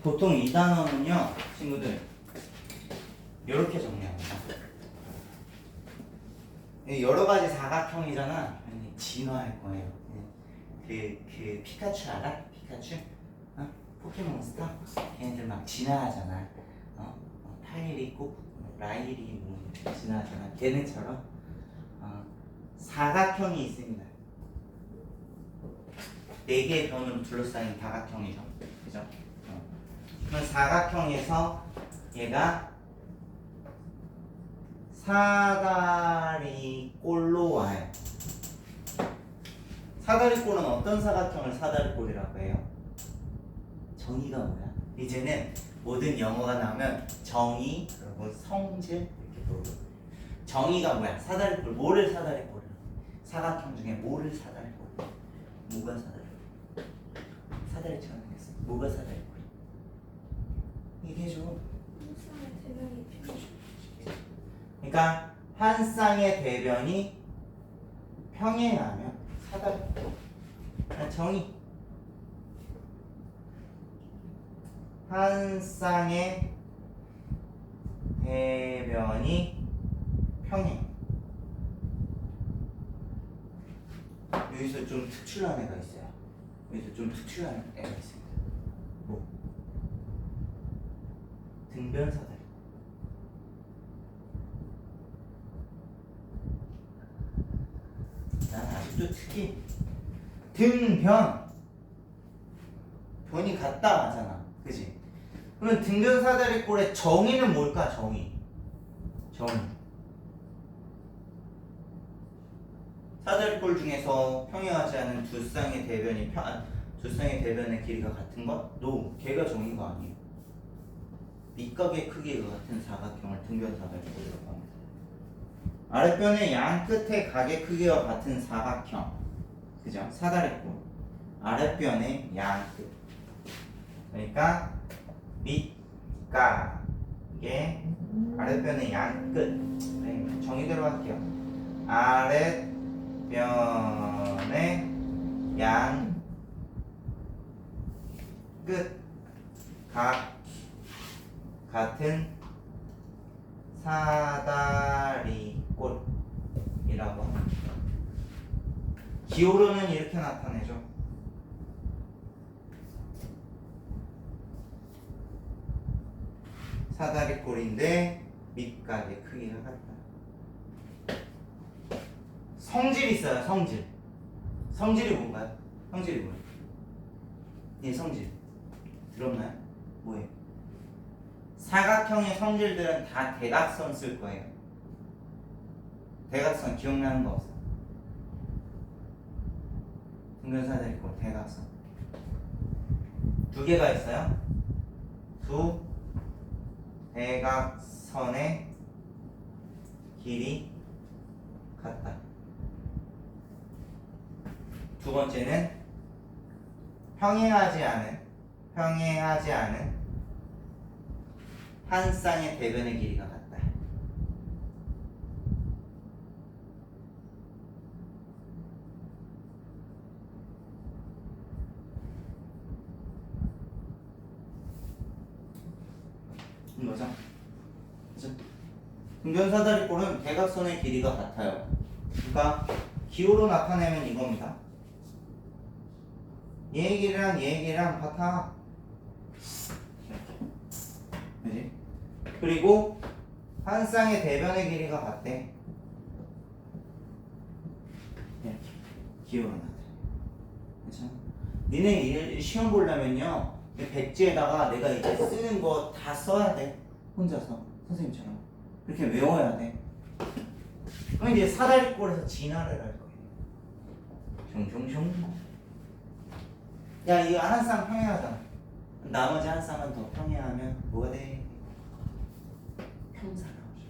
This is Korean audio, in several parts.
보통 이 단어는요, 친구들 이렇게 정리합니다. 여러 가지 사각형이잖아. 진화할 거예요. 그 피카츄 알아? 피카츄? 어? 포켓몬스터? 걔네들 막 진화하잖아. 타일이 꼭 라일이 뭐 진화하잖아. 걔네처럼 사각형이 있습니다. 4개의 변으로 둘러싸인 사각형이죠. 그죠? 그럼 사각형에서 얘가 사다리꼴로 와요. 사다리꼴은 어떤 사각형을 사다리꼴이라고 해요? 정의가 뭐야? 이제는 모든 영어가 나오면 정의 그리고 성질 이렇게 부르고, 정의가 뭐야? 사다리꼴. 뭐를 사다리꼴이라고? 사각형 중에 뭐를 사다리꼴? 뭐가 사다리꼴? 사다리처럼 생겼어. 뭐가 사다리꼴? 얘기해줘. 그러니까 한 쌍의 대변이 평행하면 사다리꼴. 정의. 한 쌍의 대변이 평행. 여기서 좀 특출난 애가 있어요. 여기서 좀 특출난 애가 있습니다. 뭐? 등변 사다리. 난 아직도 특이. 등변. 변이 같다 하잖아. 그지? 그러면 등변 사다리꼴의 정의는 뭘까? 정의. 사다리꼴 중에서 평행하지 않은 두 쌍의 대변이 두 쌍의 대변의 길이가 같은 것? 걔가 정의가 아니에요. 밑각의 크기가 같은 사각형을 등변 사다리꼴이라고 합니다. 아랫변의 양 끝의 각의 크기와 같은 사각형. 그죠? 사다리꼴. 아랫변의 양 끝. 그러니까 밑각의 아랫변의 양 끝. 네, 정의대로 할게요. 아랫변의 양 끝 각 같은 사다리꼴이라고 합니다. 기호로는 이렇게 나타내죠. 사다리꼴인데 밑각의 크기가 같다. 성질이 있어요. 성질이 뭔가요? 성질이 뭐예요? 예, 성질 들었나요? 뭐예요? 사각형의 성질들은 다 대각선 쓸 거예요. 대각선 기억나는 거 없어? 등변사다리꼴 대각선 두 개가 있어요. 두 대각선의 길이 같다. 두 번째는 평행하지 않은 한 쌍의 대변의 길이가 같다. 이거죠? 그죠? 등변사다리꼴은 대각선의 길이가 같아요. 그러니까 기호로 나타내면 이겁니다. 얘의 길이랑 얘의 길이랑 같아. 그지? 그리고 한 쌍의 대변의 길이가 같대. 이렇게 기호로 나타내. 그렇죠? 니네 시험 보려면요, 백지에다가 내가 이제 쓰는 거 다 써야 돼. 혼자서 선생님처럼 그렇게 외워야 돼. 그럼 이제 사다리꼴에서 진화를 할 거예요. 숑숑숑. 야, 이거 한 쌍 평행하잖아. 나머지 한 쌍은 더 평행하면 뭐가 돼? 평사 나오죠.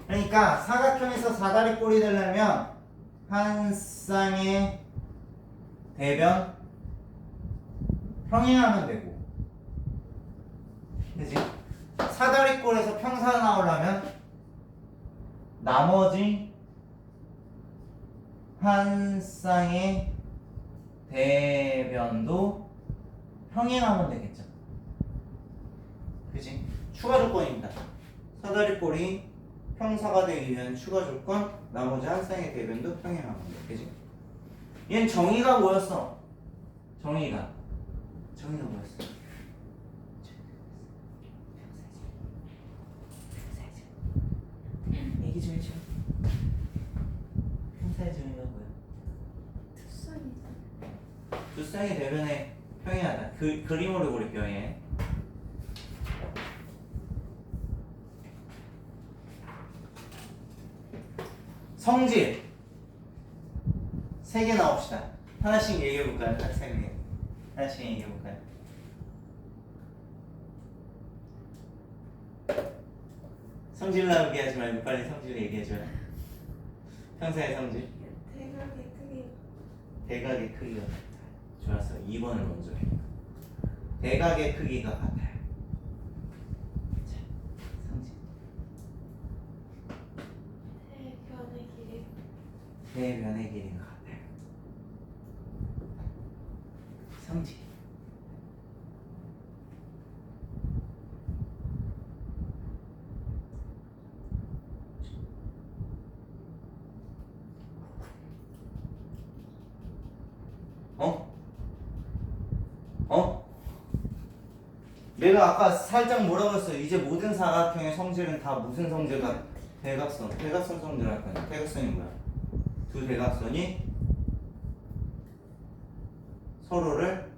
그러니까 사각형에서 사다리꼴이 되려면 한 쌍의 대변 평행하면 되고, 그치? 사다리꼴에서 평사 나오려면 나머지 한 쌍의 대변도 평행하면 되겠죠. 그지? 추가 조건입니다. 사다리꼴이 평사가 되기 위한 추가 조건, 나머지 한 쌍의 대변도 평행하면 돼. 그지? 얘는 정의가 뭐였어? 정의가 뭐였어? 얘기 좀 해줘. 평사의 정의가 뭐야? 두 쌍의 대변에 평행하다. 그 그림으로 그릴게요. 얘. 성질 3개 나옵시다. 하나씩 얘기해볼까요? 하나씩 얘기해볼까요? 성질 나오게 하지 말고 빨리 성질 얘기해줘요. 평사의 성질. 대각의 크기가 같아요. 좋았어. 2번을 먼저 해. 대각의 크기가 같아요. 자, 성질. 대변의 길이가 같아요. 성질. 내가 아까 살짝 뭐라고 했어? 이제 모든 사각형의 성질은 다 무슨 성질과 대각선 성질 할 거야. 대각선이 뭐야? 두 대각선이 서로를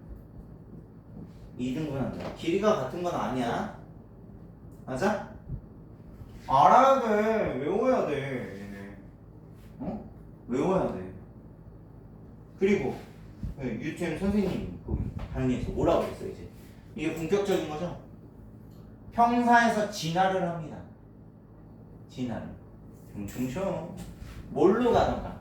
이등분한다. 길이가 같은 건 아니야. 맞아? 알아야 돼. 외워야 돼. 외워야 돼. 그리고 유튜브 선생님이 거기 강의에서 뭐라고 했어 이제? 이게 본격적인 거죠? 평사에서 진화를 합니다. 진화를. 슝슝슝. 뭘로 가던가?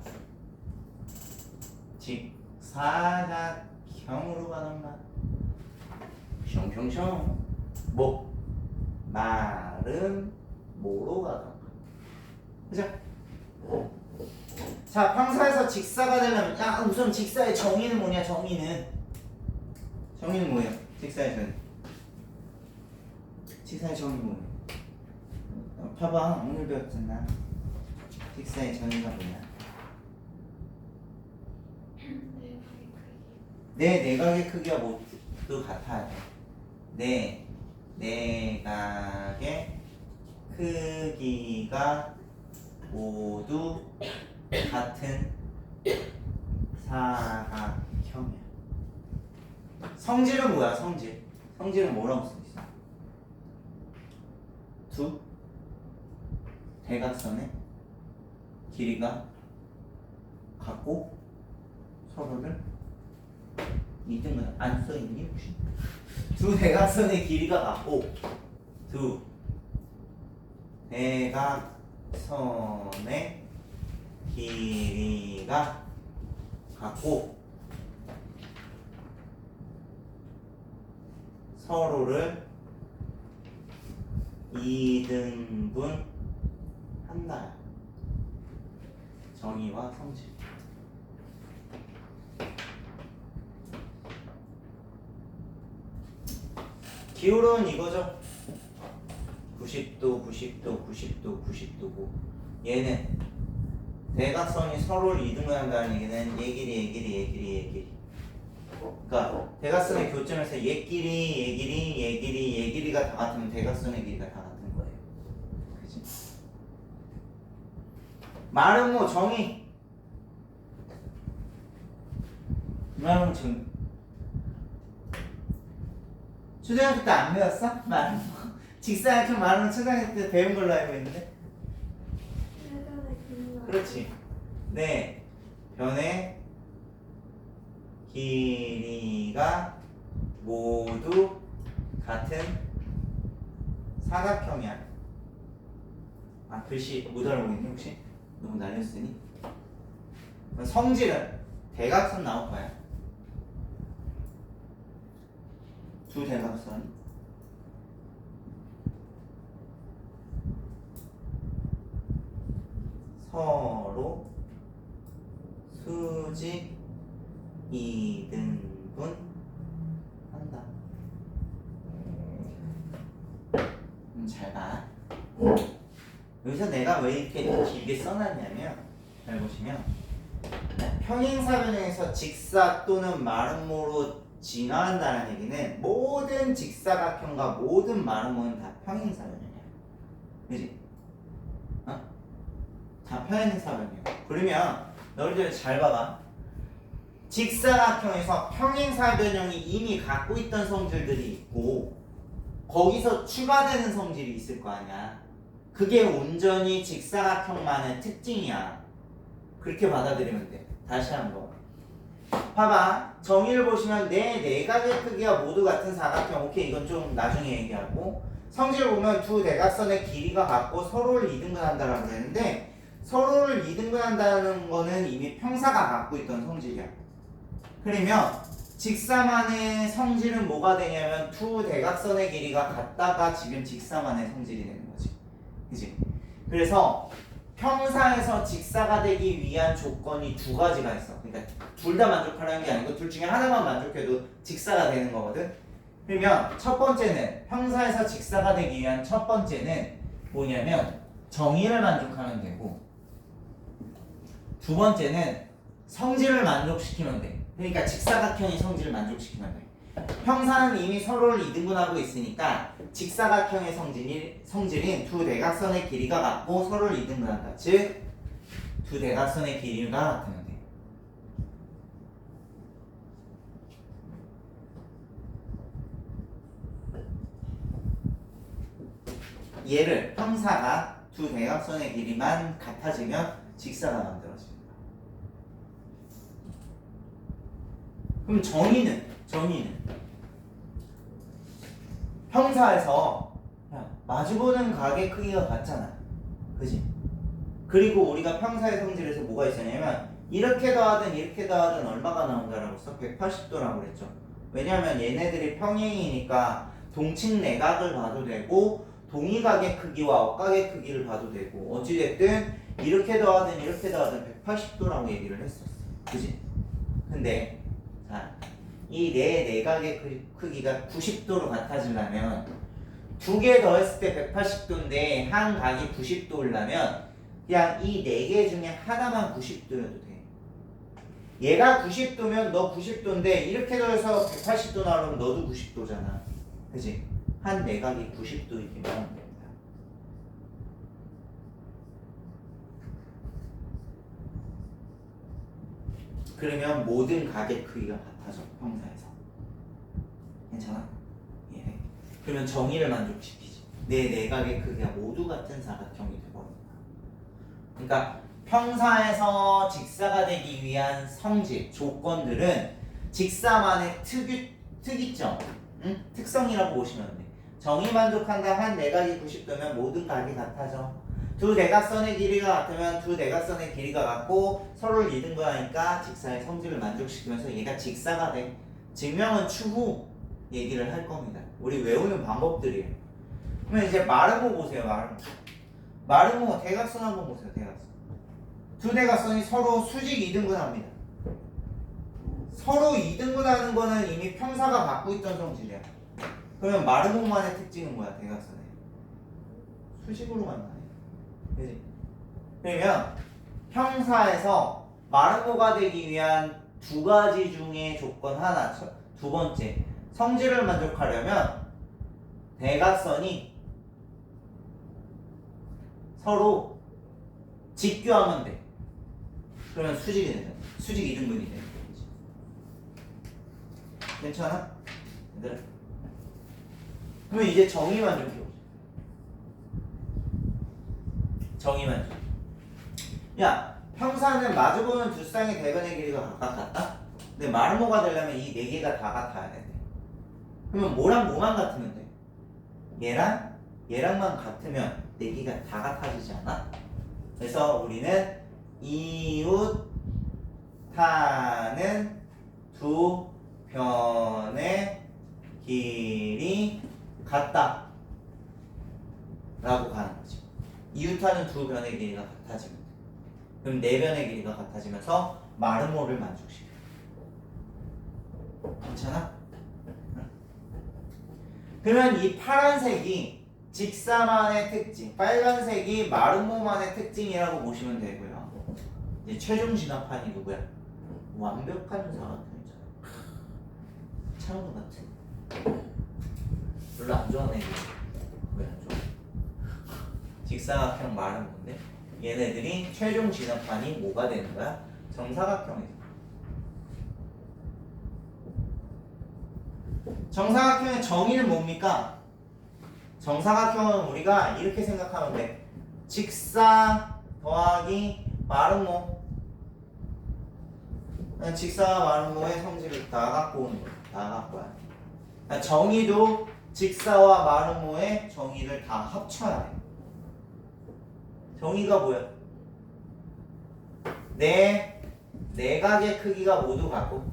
직사각형으로 가던가. 슝슝슝. 뭐? 말은 뭐로 가던가. 그죠? 자, 평사에서 직사가 되려면 우선 직사의 정의는 뭐냐? 정의는 뭐예요? 직사의 정의 뭐예요? 봐봐, 오늘 배웠잖아. 직사의 정의가 뭐냐? 내 내각의 크기가 모두 같아야 돼. 내 내각의 크기가 모두 같은 사각형이야. 성질은 뭐야? 성질은 뭐라고 써 있어? 두 대각선의 길이가 같고 서로를 이등분 안 써 있니 혹시? 두 대각선의 길이가 같고 두 대각선의 길이가 같고 서로를 이등분 한다. 정의와 성질. 기울은 이거죠. 90도, 90도, 90도, 90도고 얘는 대각선이 서로를 이등분한다는 얘기는 얘 그러니까 대각선의 교점에서 얘 길이가 다 같으면 대각선의 길이가 다 같은 거예요. 그치? 말은 뭐 정의. 말은 정의. 초등학교 때 안 배웠어? 말은 뭐. 직사각형 말은 초등학교 때 배운 걸로 알고 있는데. 그렇지. 네. 변의 길이가 모두 같은 사각형이야. 글씨 못 알아보겠니 혹시? 너무 날렸으니. 성질은 대각선 나올 거야. 두 대각선. 서로 수직 이등분 한다. 잘 봐. 여기서 내가 왜 이렇게 길게 써놨냐면, 잘 보시면 평행사변형에서 직사 또는 마름모로 진화한다는 얘기는 모든 직사각형과 모든 마름모는 다 평행사변형이야. 그지? 어? 다 평행사변형. 그러면 너희들 잘 봐봐. 직사각형에서 평행사변형이 이미 갖고 있던 성질들이 있고 거기서 추가되는 성질이 있을 거 아니야. 그게 온전히 직사각형만의 특징이야. 그렇게 받아들이면 돼. 다시 한번 봐봐. 정의를 보시면 내 내각의 크기가 모두 같은 사각형. 오케이, 이건 좀 나중에 얘기하고, 성질을 보면 두 대각선의 길이가 같고 서로를 이등분한다라고 그랬는데, 서로를 이등분한다는 거는 이미 평사가 갖고 있던 성질이야. 그러면 직사만의 성질은 뭐가 되냐면 두 대각선의 길이가 같다가 지금 직사만의 성질이 되는 거지. 그치? 그래서 평사에서 직사가 되기 위한 조건이 두 가지가 있어. 그러니까 둘 다 만족하라는 게 아니고 둘 중에 하나만 만족해도 직사가 되는 거거든. 그러면 첫 번째는 평사에서 직사가 되기 위한 첫 번째는 뭐냐면 정의를 만족하면 되고, 두 번째는 성질을 만족시키면 돼. 그러니까 직사각형이 성질을 만족시키면 돼. 평사는 이미 서로를 이등분하고 있으니까 직사각형의 성질인 두 대각선의 길이가 같고 서로를 이등분한다. 즉, 두 대각선의 길이가 같으면 돼. 얘를 평사가 두 대각선의 길이만 같아지면 직사가 만들어집니다. 그럼 정의는 평사에서 마주보는 각의 크기가 같잖아. 그지? 그리고 우리가 평사의 성질에서 뭐가 있었냐면 이렇게 더하든 이렇게 더하든 얼마가 나온다라고 했어? 180도라고 그랬죠. 왜냐하면 얘네들이 평행이니까 동측 내각을 봐도 되고 동의각의 크기와 억각의 크기를 봐도 되고, 어찌됐든 이렇게 더하든 이렇게 더하든 180도라고 얘기를 했었어. 그지? 근데 자, 이 네 내각의 크기가 90도로 같아지려면 두 개 더했을 때 180도인데 한 각이 90도려면 그냥 이 네 개 중에 하나만 90도여도 돼. 얘가 90도면 너 90도인데 이렇게 더해서 180도 나오면 너도 90도잖아. 그치? 한 내각이 90도이기만 하면 됩니다. 그러면 모든 각의 크기가 같아져, 평사에서. 괜찮아? 예. 그러면 정의를 만족시키지. 내 내각의 크기가 모두 같은 사각형이 되버립니다. 그러니까 평사에서 직사가 되기 위한 성질, 조건들은 직사만의 특이점, 특성이라고 보시면 돼. 정의 만족한다. 한 내각이 90도면 모든 각이 같아져. 두 대각선의 길이가 같으면 두 대각선의 길이가 같고 서로를 이등분하니까 직사의 성질을 만족시키면서 얘가 직사가 돼. 증명은 추후 얘기를 할 겁니다. 우리 외우는 방법들이에요. 그러면 이제 마름모 보세요. 마름모 대각선 한번 보세요. 대각선. 두 대각선이 서로 수직 이등분합니다. 서로 이등분하는 거는 이미 평사가 갖고 있던 성질이야. 그러면 마름모만의 특징은 뭐야? 대각선에 수직으로 만나네. 그치? 그러면 평사에서 마름모가 되기 위한 두 가지 중에 조건 하나, 두 번째, 성질을 만족하려면 대각선이 서로 직교하면 돼. 그러면 수직이 되잖아. 수직 이등분이 되는 거지. 괜찮아? 얘들아? 그러면 이제 정의만 좀 해보자. 정의만 좀. 야, 평사는 마주보는 두 쌍의 대변의 길이가 각각 같다? 근데 마름모가 되려면 이 네 개가 다 같아야 돼. 그러면 뭐랑 뭐만 같으면 돼? 얘랑만 같으면 네 개가 다 같아지지 않아? 그래서 우리는 이웃 타는 두 변의 길이 같다 라고 가는 거죠. 이웃하는 두 변의 길이가 같아지면 돼. 그럼 내변의 길이가 같아지면서 마름모를 만족시켜. 괜찮아? 응. 그러면 이 파란색이 직사만의 특징, 빨간색이 마름모만의 특징이라고 보시면 되고요. 이제 최종 진화판이 누구야? 완벽한 사각형이잖아. 차은우 같은. 별로 안 좋아하는 애들. 왜 안 좋아? 직사각형 마름모인데 얘네들이 최종 진화판이 뭐가 되는 거야? 정사각형이죠. 정사각형의 정의는 뭡니까? 정사각형은 우리가 이렇게 생각하면 돼. 직사 더하기 마름모. 직사와 마름모의 성질을 다 갖고 오는 거야. 다 갖고 와야 돼. 정의도 직사와 마름모의 정의를 다 합쳐야 돼. 정의가 뭐야? 내 내각의 크기가 모두 같고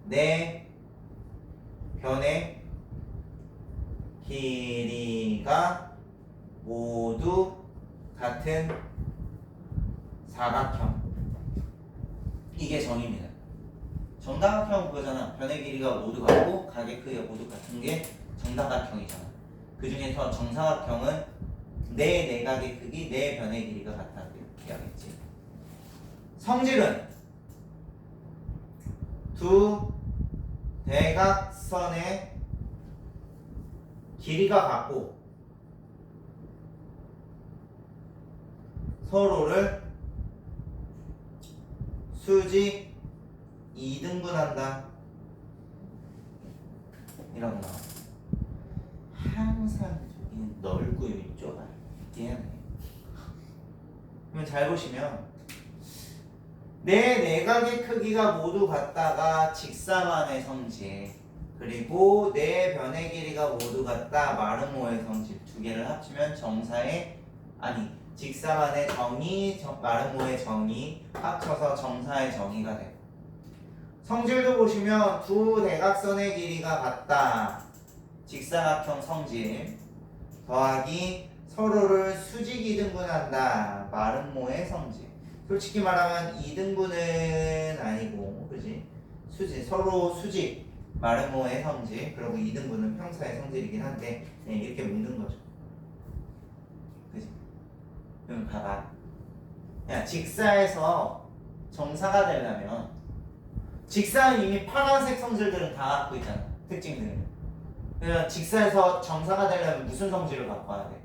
내 변의 길이가 모두 같은 사각형. 이게 정의입니다. 정사각형 그거잖아. 변의 길이가 모두 같고 각의 크기가 모두 같은 게 정사각형이잖아. 그 중에서 정사각형은 내 내각의 크기, 내 변의 길이가 같다고 얘기하겠지. 성질은 두 대각선의 길이가 같고 서로를 수직 2등분한다. 이런 거. 항상 저기는 넓고 여기 좁아. 미안해. 그러면 잘 보시면 내 내각의 크기가 모두 같다가 직사만의 성질, 그리고 내 변의 길이가 모두 같다 마름모의 성질 두 개를 합치면 정사의 직사만의 정의, 마름모의 정의 합쳐서 정사의 정의가 되고, 성질도 보시면 두 대각선의 길이가 같다 직사각형 성질 더하기 서로를 수직 2등분한다 마름모의 성질. 솔직히 말하면 2등분은 아니고, 그지? 서로 수직 마름모의 성질, 그리고 2등분은 평사의 성질이긴 한데 그냥 이렇게 묶는 거죠. 그지? 그럼 봐봐. 야, 직사에서 정사가 되려면 직사는 이미 파란색 성질들은 다 갖고 있잖아. 특징들은. 그러면 직사에서 정사가 되려면 무슨 성질을 갖고 와야 돼?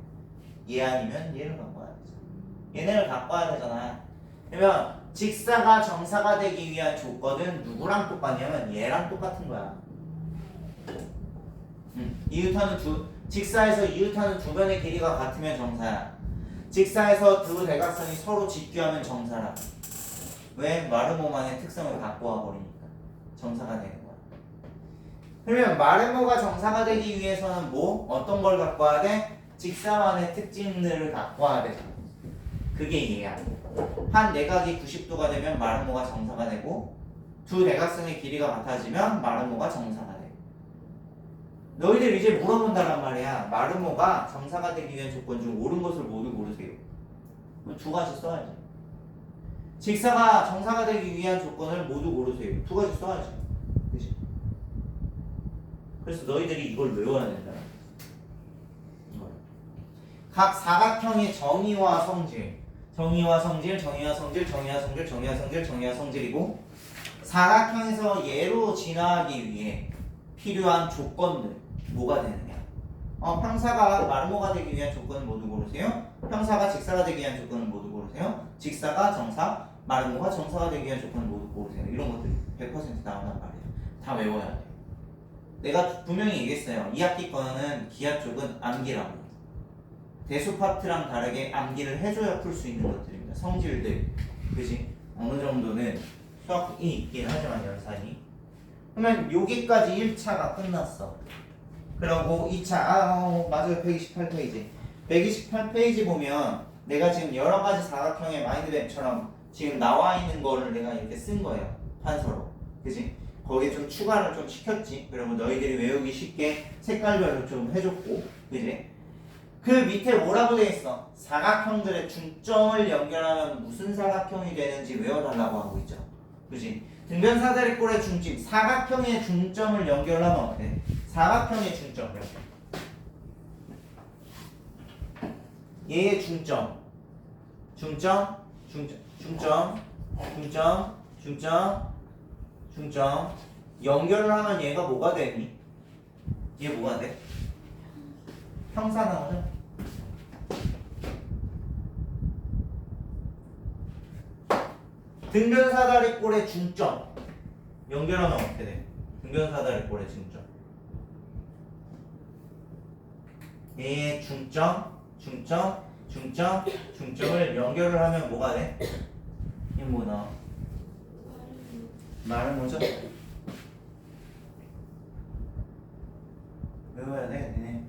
얘 아니면 얘를 갖고 와야 되잖아. 얘네를 갖고 와야 되잖아. 그러면 직사가 정사가 되기 위한 조건은 누구랑 똑같냐면 얘랑 똑같은 거야. 직사에서 이웃하는 두 변의 길이가 같으면 정사야. 직사에서 두 대각선이 서로 직교하면 정사라. 왜? 마름모만의 특성을 갖고 와버리니까 정사가 되는 거야. 그러면 마름모가 정사가 되기 위해서는 뭐? 어떤 걸 갖고 와야 돼? 직사만의 특징들을 갖고 와야 돼. 그게 얘야. 한 내각이 90도가 되면 마름모가 정사가 되고 두 대각선의 길이가 같아지면 마름모가 정사가 돼. 너희들 이제 물어본다란 말이야. 마름모가 정사가 되기 위한 조건 중 옳은 것을 모두 고르세요. 두 가지 써야지. 직사가 정사가 되기 위한 조건을 모두 고르세요. 두 가지 써야지. 그치? 그래서 너희들이 이걸 외워야 된다. 각 사각형의 정의와 성질, 정의와 성질, 정의와 성질, 정의와 성질, 정의와 성질, 정의와 성질이고, 사각형에서 얘로 진화하기 위해 필요한 조건들 뭐가 되느냐? 평사가 마름모가 되기 위한 조건을 모두 고르세요. 평사가 직사가 되기 위한 조건을 모두 고르세요. 직사가 정사, 마름모가 정사가 되기 위한 조건을 모두 고르세요. 이런 것들이 100% 나온단 말이에요. 다 외워야 돼요. 내가 분명히 얘기했어요. 2학기 거는 기하 쪽은 암기라고. 대수 파트랑 다르게 암기를 해줘야 풀 수 있는 것들입니다. 성질들, 그지? 어느 정도는 수학이 있긴 하지만 연산이. 그러면 여기까지 1차가 끝났어. 그리고 2차, 맞아요. 128페이지. 128페이지 보면 내가 지금 여러 가지 사각형의 마인드맵처럼 지금 나와 있는 거를 내가 이렇게 쓴 거예요. 판서로. 그지? 거기에 좀 추가를 좀 시켰지. 그러면 너희들이 외우기 쉽게 색깔별로 좀 해줬고, 그지? 그 밑에 뭐라고 돼 있어? 사각형들의 중점을 연결하면 무슨 사각형이 되는지 외워달라고 하고 있죠. 그지? 등변 사다리꼴의 중심, 사각형의 중점을 연결하면 어때? 사각형의 중점, 이렇게. 얘의 중점, 중점, 중점, 중점, 중점, 중점, 중점. 연결을 하면 얘가 뭐가 되니? 얘 뭐가 돼? 평사 나오죠? 등변사다리꼴의 중점 연결하면 어떻게 돼? 등변사다리꼴의 중점 얘의 중점, 중점, 중점, 중점을 연결을 하면 뭐가 돼? 이게 뭐 나와? 말은 뭐죠? 외워야 돼, 니네.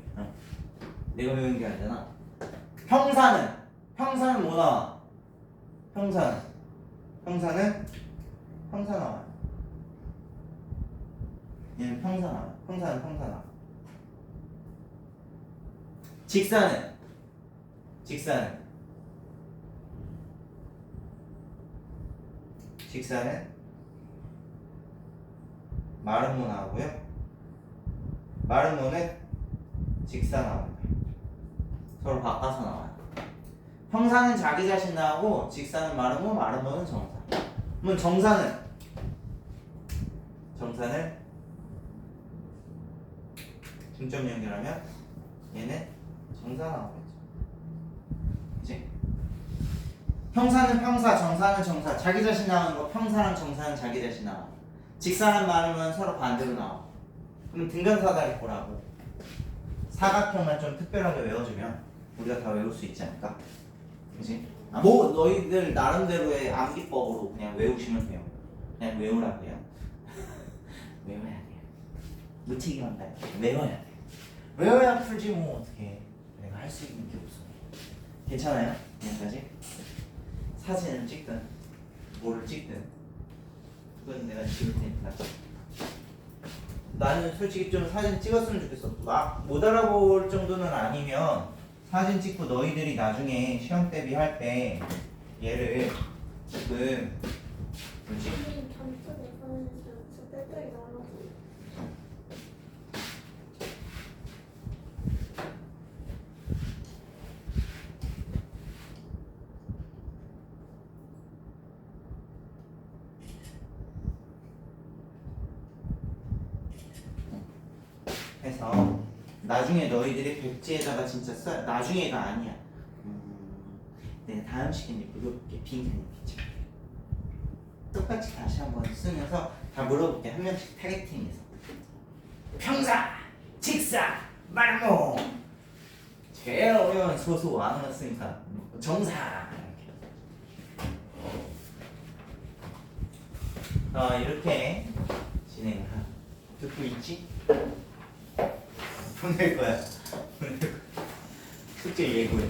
내가 외우는 게 아니잖아. 평사는 뭐 나와? 평사 나와요. 얘는 평사 나와요. 평사는 평사 나와. 직사는 마른 모 나오고요. 마른 모는 직사 나옵니다. 서로 바꿔서 나와요. 평사는 자기 자신 나오고 직사는 마른 모는 정사. 그러면 정사는 중점 연결하면 얘는 정사 나오겠죠. 그치? 평사는 평사, 정사는 정사. 자기 자신 나오는 거 평사랑 정사는 자기 자신 나와. 직사랑 마르면 서로 반대로 나와. 그럼 등변사다리꼴하고 사각형만 좀 특별하게 외워주면 우리가 다 외울 수 있지 않을까? 그치? 뭐 너희들 나름대로의 암기법으로 그냥 외우시면 돼요. 그냥 외우라고요. 외워야 돼요. 놓치기만 돼. 외워야 돼. 외워야 풀지 뭐 어떻게? 내가 할 수 있는 게 없어. 괜찮아요? 여기까지? 사진을 찍든 뭐를 찍든 그건 내가 지울 테니까. 나는 솔직히 좀 사진 찍었으면 좋겠어. 막 못 알아볼 정도는 아니면 사진 찍고 너희들이 나중에 시험 대비할 때 얘를 지금 뭐지? 해서 나중에 너희들이 백지에다가 진짜 써. 나중에가 아니야. 내가 다음 시간에 물어볼게. 빈칸이 있지. 똑같이 다시 한번 쓰면서 다 물어볼게. 한 명씩 타겟팅해서. 평사, 직사, 말모. 제일 어려운 소수 안 왔으니까 정사. 이렇게 진행을 하고. 듣고 있지? 보낼 거야. 숙제 예고해.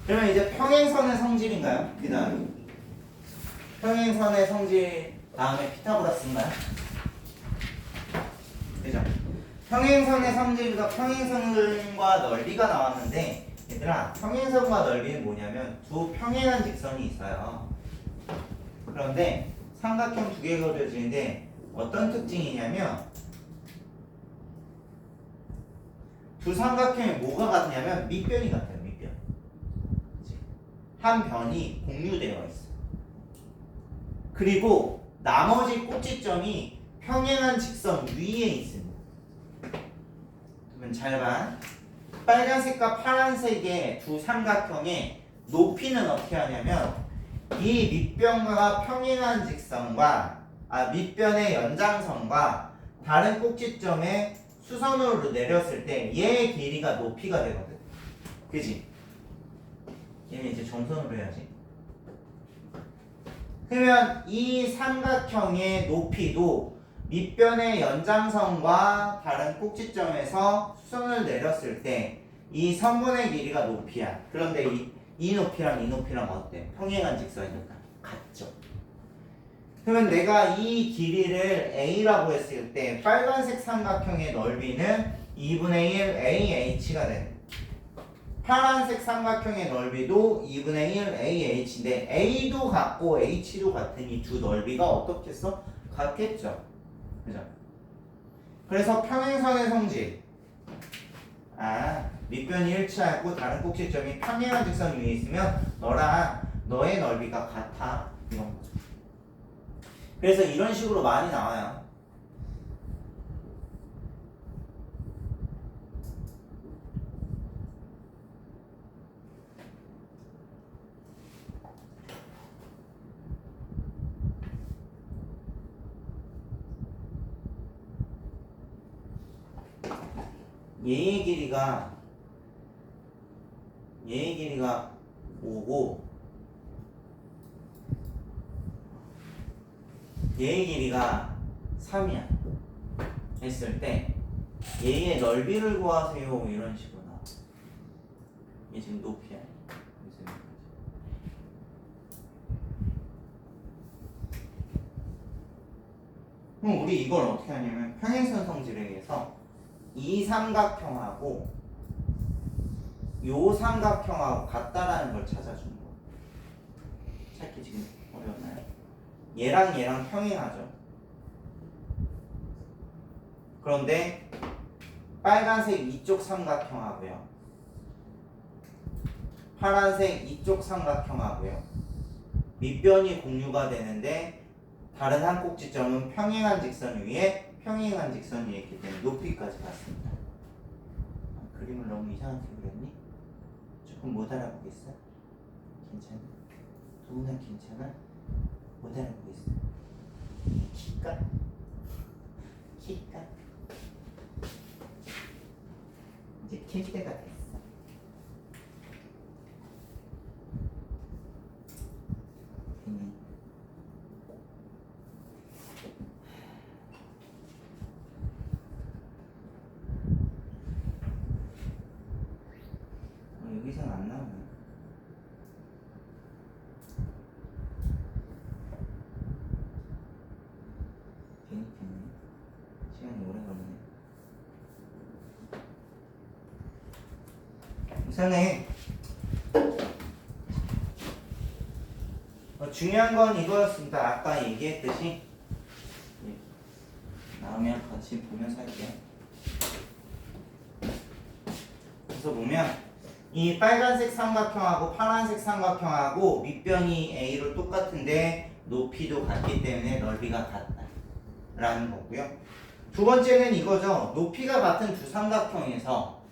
그러면 이제 평행선의 성질인가요? 그 다음에 평행선의 성질 다음에 피타고라스인가요? 그죠? 평행선의 성질과 평행선과 넓이가 나왔는데 얘들아 평행선과 넓이는 뭐냐면 두 평행한 직선이 있어요. 그런데 삼각형 두 개가 그려지는데 어떤 특징이냐면 두 삼각형에 뭐가 같냐면 밑변이 같아요. 밑변. 한 변이 공유되어 있어. 그리고 나머지 꼭지점이 평행한 직선 위에 있습니다. 그러면 잘 봐. 빨간색과 파란색의 두 삼각형의 높이는 어떻게 하냐면 이 밑변과 평행한 직선과 밑변의 연장선과 다른 꼭지점에 수선으로 내렸을 때 얘의 길이가 높이가 되거든. 그지? 얘는 이제 점선으로 해야지. 그러면 이 삼각형의 높이도 밑변의 연장선과 다른 꼭지점에서 수선을 내렸을 때 이 선분의 길이가 높이야. 그런데 이 높이랑 이 높이랑 어때? 평행한 직선이니까 같죠. 그러면 내가 이 길이를 A라고 했을 때 빨간색 삼각형의 넓이는 2분의 1 AH가 되는, 파란색 삼각형의 넓이도 2분의 1 AH인데 A도 같고 H도 같은 이 두 넓이가 어떻겠어? 같겠죠. 그죠? 그래서 평행선의 성질, 밑변이 일치하고 다른 꼭지점이 평행한 직선 위에 있으면 너의 넓이가 같아, 이런 거죠. 그래서 이런 식으로 많이 나와요. 얘의 길이가 5고 얘의 길이가 3이야 했을 때 얘의 넓이를 구하세요, 이런 식으로 나와. 얘 지금 높이야. 그럼 우리 이걸 어떻게 하냐면 평행선 성질에 의해서 이 삼각형하고 요 삼각형하고 같다라는 걸 찾아주는 거예요. 찾기 지금 어려웠나요? 얘랑 평행하죠. 그런데 빨간색 이쪽 삼각형하고요, 파란색 이쪽 삼각형하고요 밑변이 공유가 되는데 다른 한 꼭지점은 평행한 직선 위에 있기 때문에 높이까지 같습니다. 그림을 너무 이상하게 그렸니? 조금 못 알아보겠어? 괜찮아? 누구나 괜찮아? 못 알아보겠어? 키까? 이제 킬 때가 됐어. 여기서는 안 나오네. 괜히 시간이 오래 걸리네. 우선은 중요한 건 이거였습니다. 아까 얘기했듯이 나오면 같이 보면서 할게요. 그래서 보면 이 빨간색 삼각형하고 파란색 삼각형하고 밑변이 A로 똑같은데 높이도 같기 때문에 넓이가 같다라는 거고요. 두 번째는 이거죠. 높이가 같은 두 삼각형에서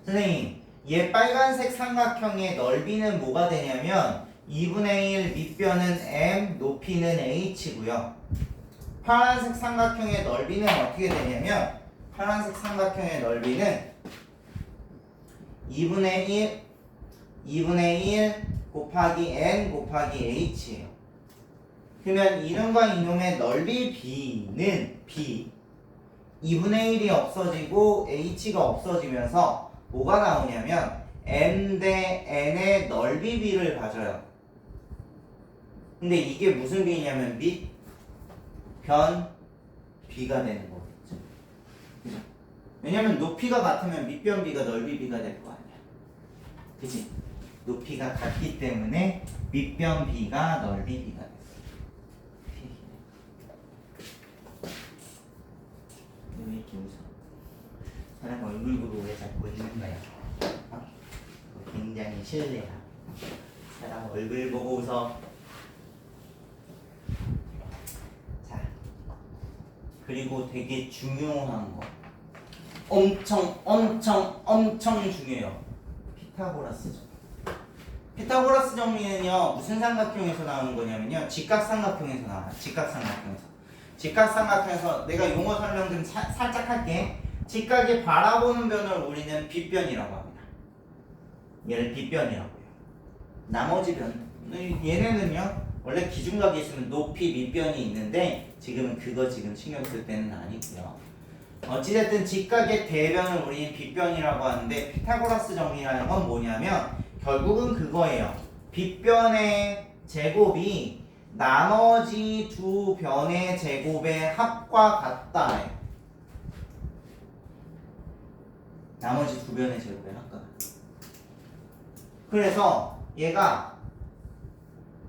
선생님, 얘 빨간색 삼각형의 넓이는 뭐가 되냐면 2분의 1 밑변은 M, 높이는 H고요. 파란색 삼각형의 넓이는 어떻게 되냐면 파란색 삼각형의 넓이는 2분의 1 곱하기 N 곱하기 H예요. 그러면 이놈과 이놈의 넓이 B는 2분의 1이 없어지고 H가 없어지면서 뭐가 나오냐면 M 대 N의 넓이 B를 가져요. 근데 이게 무슨 B냐면 밑변 B가 되는 거겠죠. 그죠? 왜냐면 높이가 같으면 밑변 B가 넓이 B가 될 거 아니야. 그치? 높이가 같기 때문에 밑변 B가 넓이 B가 됐어. 왜 이렇게 웃어? 사람 얼굴 보고 왜 자꾸 웃는 거야? 굉장히 실례야. 사람 얼굴 보고 웃어. 자, 그리고 되게 중요한 거, 엄청 중요해요. 피타고라스 정리. 피타고라스 정리는요 무슨 삼각형에서 나오는 거냐면요 직각삼각형에서 나와요. 직각삼각형에서 내가 용어 설명 좀 살짝 할게. 직각이 바라보는 변을 우리는 빗변이라고 합니다. 얘를 빗변이라고 해요. 나머지 변, 얘네는요 원래 기준각이 있으면 높이 밑변이 있는데 지금은 그거 지금 신경 쓸 때는 아니고요. 어찌됐든 직각의 대변을 우리는 빗변이라고 하는데 피타고라스 정리라는 건 뭐냐면 결국은 그거예요. 빗변의 제곱이 나머지 두 변의 제곱의 합과 같다. 나머지 두 변의 제곱의 합과 같다. 그래서 얘가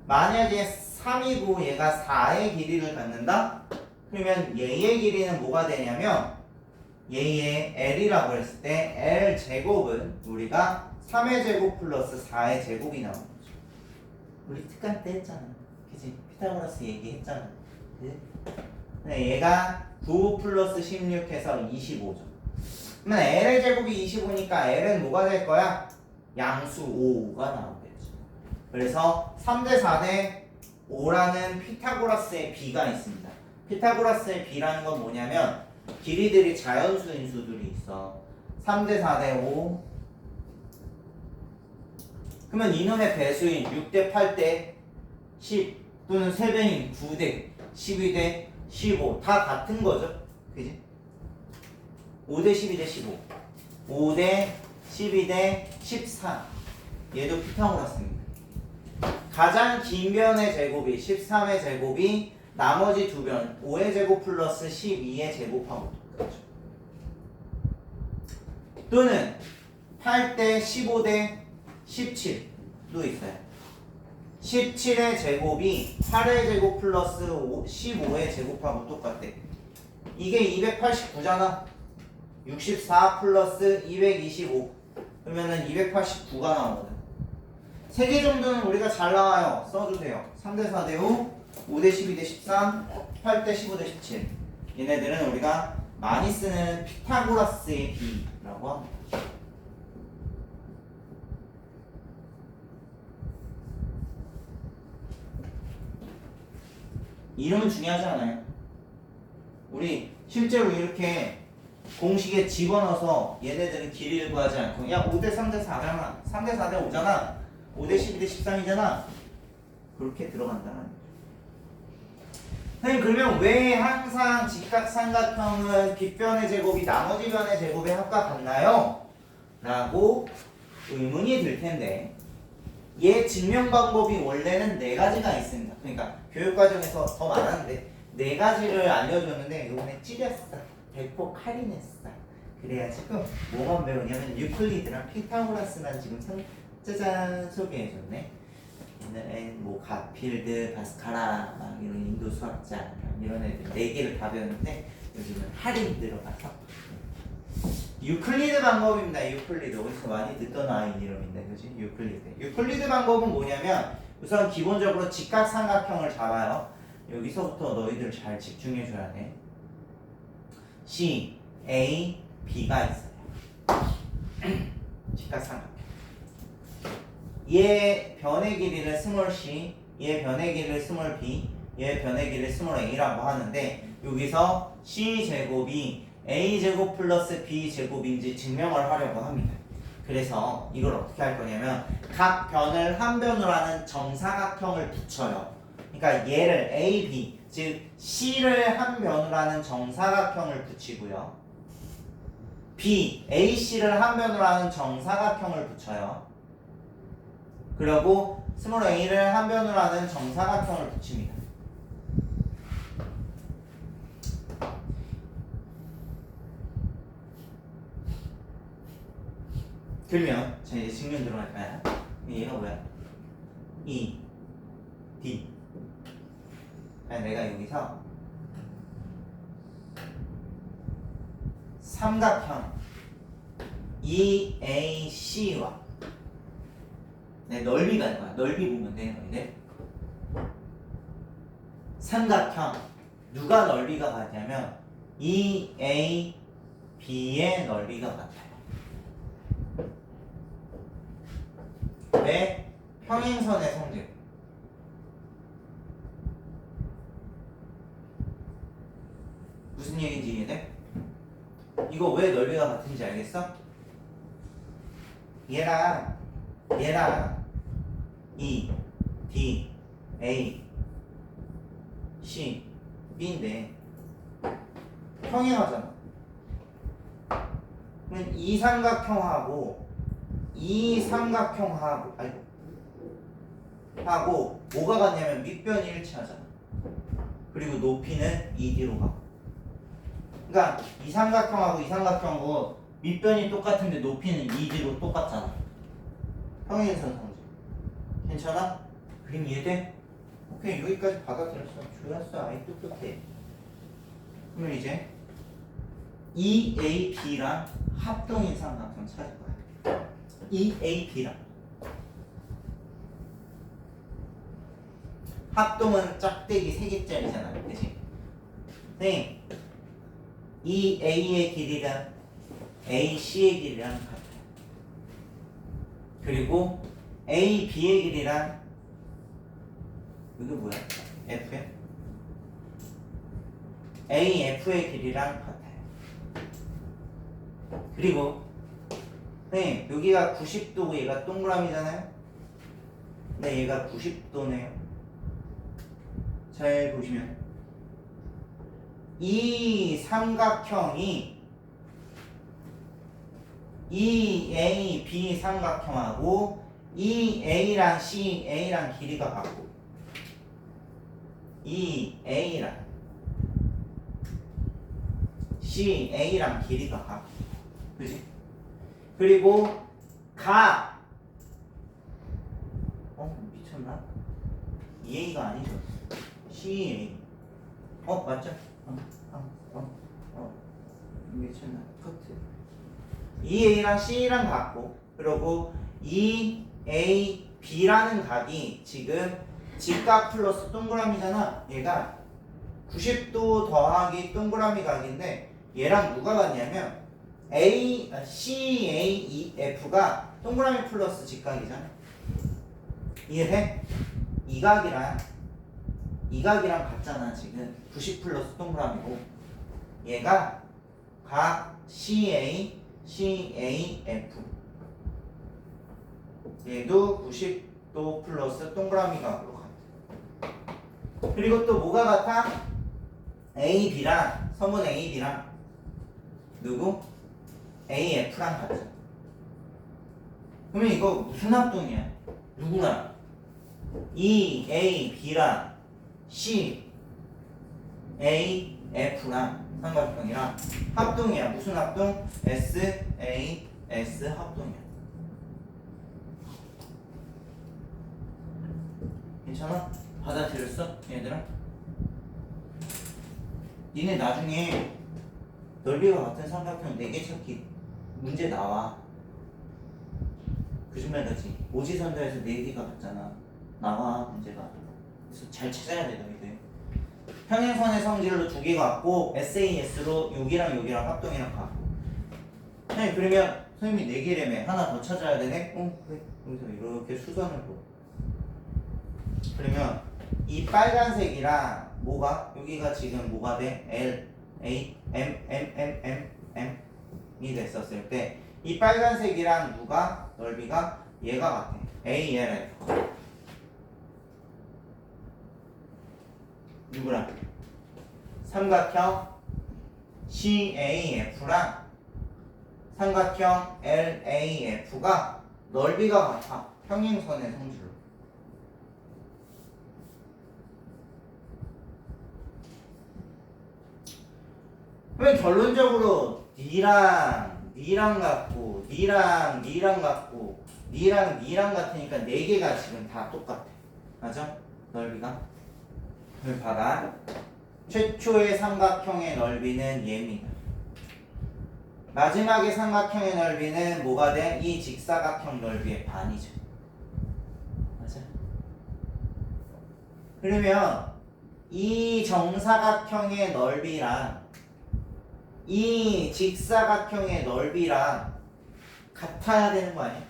만약에 3이고 얘가 4의 길이를 갖는다? 그러면 얘의 길이는 뭐가 되냐면 얘의 L이라고 했을 때 L 제곱은 우리가 3의 제곱 플러스 4의 제곱이 나오는 거죠. 우리 특강 때 했잖아. 그치? 피타고라스 얘기했잖아. 네? 얘가 9 플러스 16 해서 25죠. 그러면 L의 제곱이 25니까 L은 뭐가 될 거야? 양수 5가 나오겠죠. 그래서 3대 4대 5라는 피타고라스의 비가 있습니다. 피타고라스의 비라는 건 뭐냐면 길이들이 자연수인 수들이 있어. 3대 4대 5. 그러면 이놈의 배수인 6대 8대 10 또는 3배인 9대 12대 15 다 같은 거죠. 그지? 5대 12대 15 5대 12대 14 얘도 피타고라스입니다. 가장 긴 변의 제곱이 13의 제곱이 나머지 두 변 5의 제곱 플러스 12의 제곱하고 똑같죠. 또는 8대 15대 17도 있어요. 17의 제곱이 8의 제곱 플러스 15의 제곱하고 똑같대. 이게 289잖아. 64 플러스 225 그러면은 289가 나오거든. 3개 정도는 우리가 잘 나와요. 써주세요. 3대 4대 5 5대 12대 13 8대 15대 17 얘네들은 우리가 많이 쓰는 피타고라스의 비라고 합니다. 이름은 중요하지 않아요. 우리 실제로 이렇게 공식에 집어넣어서 얘네들은 길이를 구하지 않고 야 5대 3대 4잖아 3대 4대 5잖아 5대 12대 13이잖아 그렇게 들어간다는 거죠. 선생님 그러면 왜 항상 직각삼각형은 빗변의 제곱이 나머지 변의 제곱의 합과 같나요? 라고 의문이 들 텐데 얘 증명 방법이 원래는 4가지가 있습니다. 그러니까 교육과정에서 더 많았는데 4가지를 알려줬는데 이번에 찌렸어. 대폭 할인했어. 그래가지고 뭐만 배우냐면 유클리드랑 피타고라스만 지금 짜잔 소개해줬네. 옛날엔 뭐 가필드, 바스카라 막 이런 인도 수학자 이런 애들 4개를 다 배웠는데 요즘은 할인 들어가서 유클리드 방법입니다. 유클리드 어디서 많이 듣던 아이 이름인데 그지? 유클리드 방법은 뭐냐면 우선 기본적으로 직각삼각형을 잡아요. 여기서부터 너희들 잘 집중해 줘야 돼. C, A, B가 있어요. 직각삼각형. 얘 변의 길이를 스몰 c, 얘 변의 길이를 스몰 b, 얘 변의 길이를 스몰 a라고 하는데 여기서 c 제곱이 a 제곱 플러스 b 제곱인지 증명을 하려고 합니다. 그래서 이걸 어떻게 할 거냐면 각 변을 한 변으로 하는 정사각형을 붙여요. 그러니까 얘를 a, b, 즉 c를 한 변으로 하는 정사각형을 붙이고요. b, a, c를 한 변으로 하는 정사각형을 붙여요. 그리고 스몰 a를 한 변으로 하는 정사각형을 붙입니다. 그러면 자 이제 증명 들어갈까요? 얘가 뭐야? E, D. 내가 여기서 삼각형 EAC와 넓이가 있는 거야. 넓이 보면 되는 건데 삼각형 누가 넓이가 같냐면 EAB의 넓이가 같아요. 왜? 평행선의 성질. 무슨 얘기인지 이해돼? 이거 왜 넓이가 같은지 알겠어? 얘랑 E, D, A, C, B인데 평행하잖아. 그러면 이 삼각형하고 이 삼각형하고 하고 뭐가 같냐면 밑변이 일치하잖아. 그리고 높이는 2D로 가. 그러니까 이 삼각형하고 이 삼각형하고 밑변이 똑같은데 높이는 2D로 똑같잖아. 평행선 성질. 괜찮아? 그림 이해돼? 오케이, 여기까지 받아들였어. 좋았어. 아이 똑똑해. 그러면 이제 EAB랑 합동인 삼각형 찾을 거야. EAB랑 합동은 짝대기 3개짜리잖아. 그치? 네. EA의 길이랑 AC의 길이랑 같아요. 그리고 AB의 길이랑 이게 뭐야? F야? AF의 길이랑 같아요. 그리고 네, 여기가 90도고 얘가 동그라미잖아요. 네, 얘가 90도네요. 잘 보시면 이 삼각형이 EAB 삼각형하고 EA랑 CA랑 길이가 같고 EA랑 CA랑 길이가 같고, 그지? 그리고 미쳤나? EA가 아니죠. CA. 맞죠? 미쳤나? 커트. EA랑 CA랑 같고, 그리고 EAB라는 각이 지금 직각 플러스 동그라미잖아. 얘가 90도 더하기 동그라미 각인데 얘랑 누가 같냐면 CAEF가 동그라미 플러스 직각이잖아. 이해돼? 이 각이랑 같잖아. 지금 90 플러스 동그라미고 얘가 각 CAF 얘도 90도 플러스 동그라미 각으로 같아. 그리고 또 뭐가 같아? AB랑 서문 AB랑 누구? AF랑 같아. 그러면 이거 무슨 합동이야? 누구랑? EAB랑 CAF랑 삼각형이랑 합동이야. 무슨 합동? SAS 합동이야. 괜찮아? 받아들였어? 얘들아? 니네 나중에 넓이가 같은 삼각형 4개 찾기 문제 나와. 거짓말같이 오지선다에서 4개가 같잖아. 나와 문제가. 그래서 잘 찾아야 돼 너희들. 평행선의 성질로 2개가 같고 SAS로 여기랑 여기랑 합동이랑 같고. 선생님 그러면 선생님이 4개라며 하나 더 찾아야 되네? 그래. 여기서 이렇게 수선을 둬. 그러면 이 빨간색이랑 뭐가? 여기가 지금 뭐가 돼? L, A, M이 됐었을 때 이 빨간색이랑 누가? 넓이가 얘가 같아. A, L, F. 누구랑? 삼각형 CAF랑 삼각형 LAF가 넓이가 같아. 평행선의 성질로. 그러면 결론적으로 니랑 같고 니랑 같고 니랑 같으니까 4개가 지금 다 똑같아. 맞아? 넓이가. 그럼 봐봐. 최초의 삼각형의 넓이는 얘입니다. 마지막의 삼각형의 넓이는 뭐가 돼? 이 직사각형 넓이의 반이죠. 맞아? 그러면 이 정사각형의 넓이랑 이 직사각형의 넓이랑 같아야 되는 거 아니야?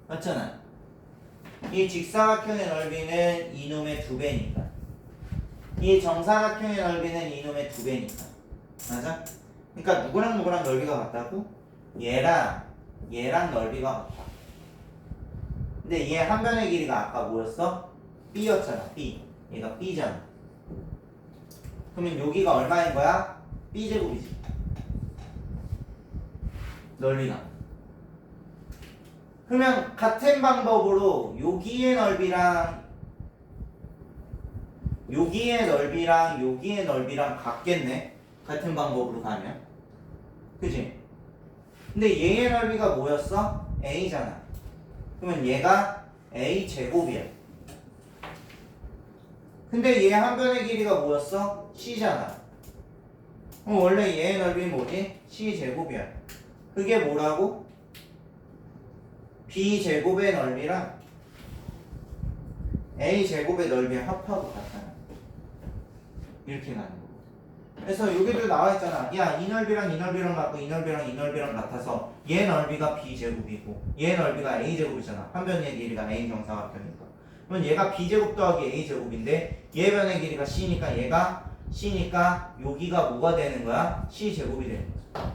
맞잖아. 이 직사각형의 넓이는 이놈의 2배니까 이 정사각형의 넓이는 이놈의 2배니까 맞아? 그러니까 누구랑 넓이가 같다고? 얘랑 넓이가 같아. 근데 얘 한 변의 길이가 아까 뭐였어? B였잖아. B. 얘가 B잖아. 그러면 여기가 얼마인 거야? B제곱이지. 넓이가. 그러면 같은 방법으로 여기의 넓이랑 여기의 넓이랑 같겠네. 같은 방법으로 가면. 그지? 근데 얘의 넓이가 뭐였어? a잖아. 그러면 얘가 a 제곱이야. 근데 얘 한 변의 길이가 뭐였어? c잖아. 그럼 원래 얘의 넓이는 뭐지? c 제곱이야. 그게 뭐라고? b 제곱의 넓이랑 a 제곱의 넓이의 합하고 같잖아. 이렇게 가는 거거든. 그래서 여기도 나와 있잖아. 야, 이 넓이랑 이 넓이랑 같고 이 넓이랑 이 넓이랑 같아서 얘 넓이가 b 제곱이고 얘 넓이가 a 제곱이잖아. 한 변의 길이가 a 정사각형이니까. 그럼 얘가 b 제곱 더하기 a 제곱인데 얘 변의 길이가 c니까 얘가 c니까 여기가 뭐가 되는 거야? c 제곱이 되는 거죠.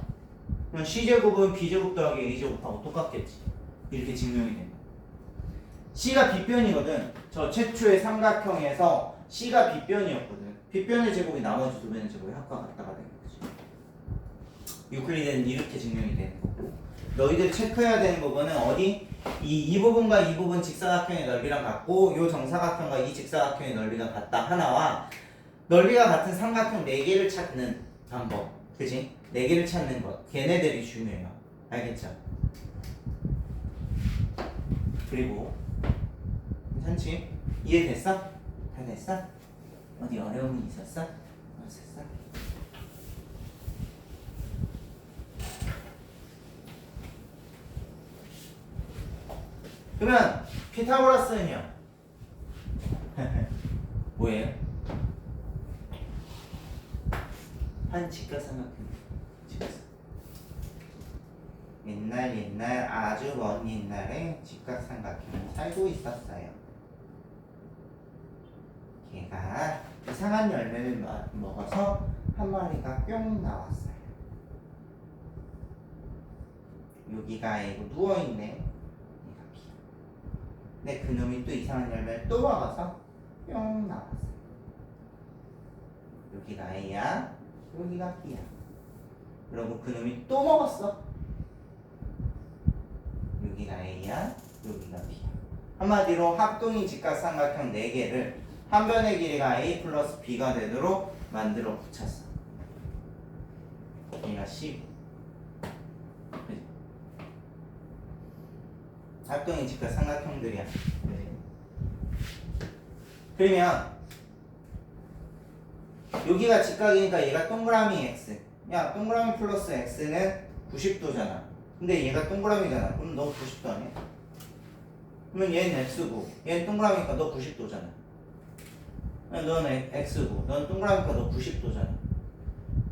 그럼 c 제곱은 b 제곱 더하기 a 제곱하고 똑같겠지. 이렇게 증명이 된다. c가 빗변이거든. 저 최초의 삼각형에서 c가 빗변이었거든. 빗변의 제곱이 나머지 두 변의 제곱의 합과 같다가 되는 거지. 유클리드는 이렇게 증명이 되는 거고. 너희들 체크해야 되는 부분은 어디? 이 부분과 이 부분 직사각형의 넓이랑 같고 요 정사각형과 이 직사각형의 넓이가 같다 하나와 넓이가 같은 삼각형 4개를 찾는 방법. 그지? 4개를 찾는 것. 걔네들이 중요해요. 알겠죠? 그리고 괜찮지? 이해됐어? 다 됐어? 어디 어려움이 있었어? 없었어? 그러면 피타고라스는요? 뭐예요? 한 직각삼각형. 옛날 아주 먼 옛날에 직각삼각형이 살고 있었어요. 걔가 이상한 열매를 먹어서 한 마리가 뿅 나왔어요. 여기가 A고 누워있네. 얘가 B야. 근데 그놈이 또 이상한 열매를 또 먹어서 뿅 나왔어요. 여기가 A야. 여기가 B야. 그리고 그놈이 또 먹었어. 여기가 A야. 여기가 B야. 한마디로 합동인 직각삼각형 4개를 한 변의 길이가 A 플러스 B가 되도록 만들어 붙였어. 얘가 C. 그치? 합동인 직각삼각형들이야. 그치? 그러면 여기가 직각이니까 얘가 동그라미 X. 야, 동그라미 플러스 X는 90도잖아. 근데 얘가 동그라미잖아. 그럼 너 90도 아니야? 그러면 얘는 X고 얘는 동그라미니까 너 90도잖아. 넌 X고 넌 동그라미니까 너 90도잖아.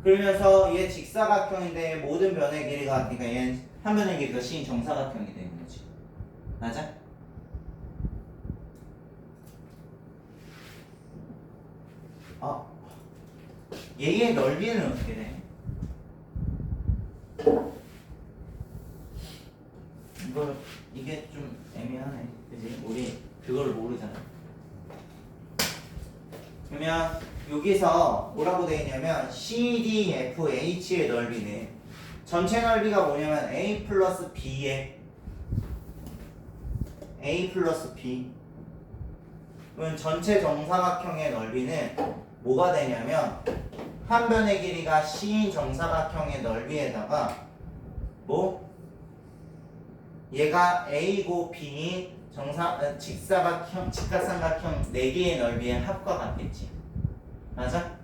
그러면서 얘 직사각형인데 모든 변의 길이가 그러니까 얘는 한 변의 길이가 C인 정사각형이 되는 거지. 맞아? 얘의 넓이는 어떻게 돼? 이게 좀 애매하네. 그지? 우리 그걸 모르잖아. 그러면 여기서 뭐라고 되어 있냐면 CDFH의 넓이는 전체 넓이가 뭐냐면 A 플러스 B의 A 플러스 B. 그러면 전체 정사각형의 넓이는 뭐가 되냐면 한 변의 길이가 C인 정사각형의 넓이에다가 뭐 얘가 A고 B인 직사각형, 직각삼각형 4개의 넓이의 합과 같겠지. 맞아?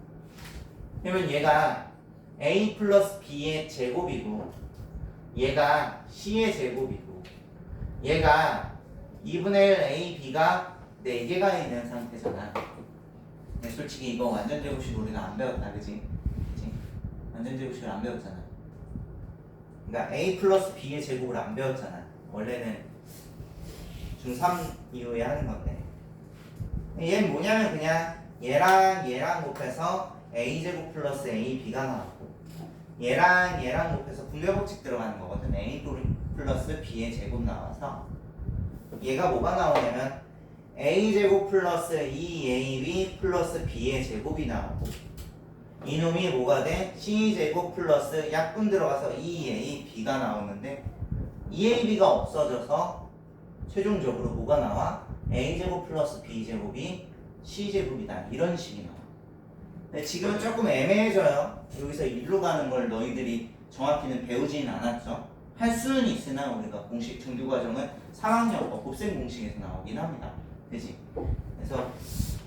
그러면 얘가 A 플러스 B의 제곱이고 얘가 C의 제곱이고 얘가 2분의 1 A, B가 4개가 있는 상태잖아. 근데 솔직히 이거 완전 제곱식 우리가 안 배웠다. 그치? 완전 제곱식을 안 배웠잖아. 그러니까 A 플러스 B의 제곱을 안 배웠잖아. 원래는 중3 이후에 하는 건데 얘는 뭐냐면 그냥 얘랑 곱해서 A제곱 플러스 AB가 나왔고 얘랑 곱해서 분배법칙 들어가는 거거든. A 플러스 B의 제곱 나와서 얘가 뭐가 나오냐면 A제곱 플러스 2AB 플러스 B의 제곱이 나오고 이놈이 뭐가 돼? C제곱 플러스 약분 들어가서 2AB가 나오는데 2AB가 없어져서 최종적으로 뭐가 나와? a제곱 플러스 b제곱이 c제곱이다. 이런 식이 나와. 근데 지금은 조금 애매해져요. 여기서 일로 가는 걸 너희들이 정확히는 배우지는 않았죠. 할 수는 있으나 우리가 공식 등교 과정은 상학여고 곱셈 공식에서 나오긴 합니다. 그지? 그래서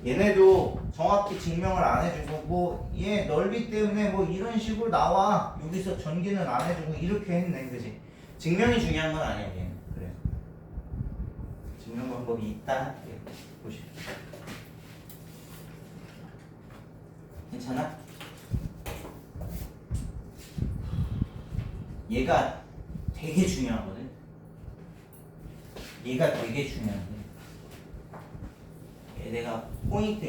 얘네도 정확히 증명을 안 해주고 뭐 얘 넓이 때문에 뭐 이런 식으로 나와. 여기서 전기는 안 해주고 이렇게 했네. 그지? 증명이 중요한 건 아니야 얘는. 그래. 증명 방법이 있다. 예, 보시죠. 괜찮아? 얘가 되게 중요하거든. 얘가 되게 중요한데 내가 포인트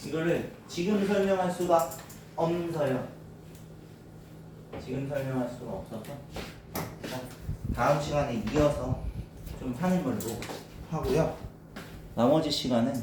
이거를 지금 설명할 수가 없어요. 지금 설명할 수가 없어서 다음 시간에 이어서 좀 하는 걸로 하고요. 나머지 시간은